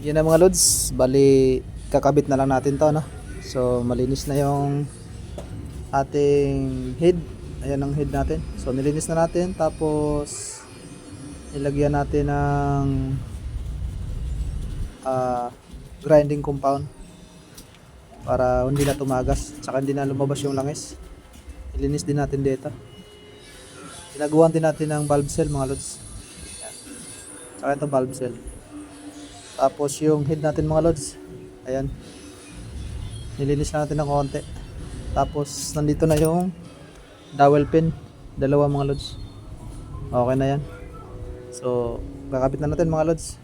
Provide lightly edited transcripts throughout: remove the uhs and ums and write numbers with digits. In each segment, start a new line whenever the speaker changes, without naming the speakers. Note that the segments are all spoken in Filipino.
Yan na mga lods, bali kakabit na lang natin to, no? So malinis na yung ating head. Ayan ang head natin. So nilinis na natin, tapos nilagyan natin ng ah, grinding compound para hindi na tumagas, tsaka hindi na lumabas yung langis. Ilinis din natin dito. Ginagawan din natin ng valve seal mga lods. Ayan. Tsaka ito valve seal. Tapos yung head natin mga lods, ayan, nilinis na natin ng konti. Tapos nandito na yung dowel pin, dalawa mga lods. Okay na yan. So kakabit na natin mga lods.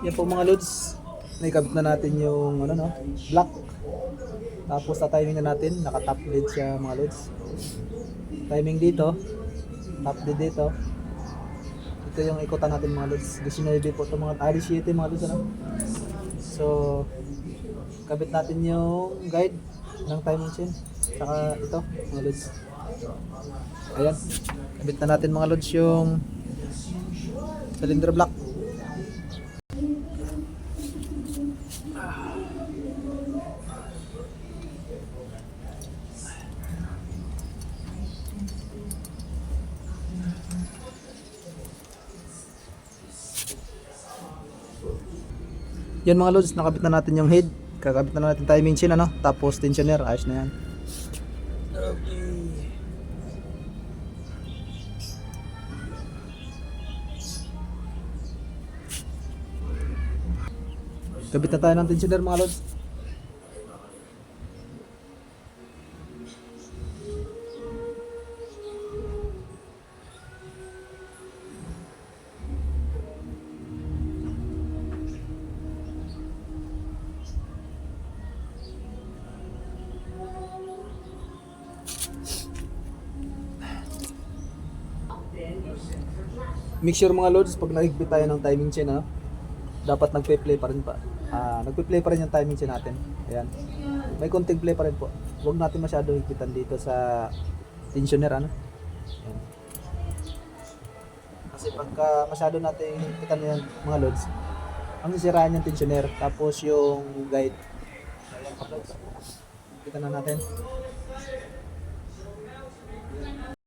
Yan po mga lods, naikabit na natin yung ano, no, block. Tapos timing na natin, naka top lead siya mga lods. Timing dito, top lead dito. Ito yung ikutan natin mga lods. 19 po ito mga, 17 mga lods, ano. So kabit natin yung guide ng timing chain, saka ito mga lods. Ayan, kabit na natin mga lods yung cylinder block. Yan mga lods, nakabit na natin yung head. Kakabit na natin timing chain, ano, tapos tensioner, ayos na yan. Okay. Kabit na tayo ng tensioner mga lods. Make sure mga lods, pag nag-higpit tayo ng timing chain, ano, dapat nagpe-play pa rin pa. Nagpe-play pa rin yung timing chain natin. Ayan. May konting play pa rin po. Huwag natin masyado higpitan dito sa tensioner, ano. Ayan. Kasi pagka masyado natin higpitan yan mga lods, ang sisiraan yung tensioner, tapos yung guide. Ayan, lods. Higpitan na natin.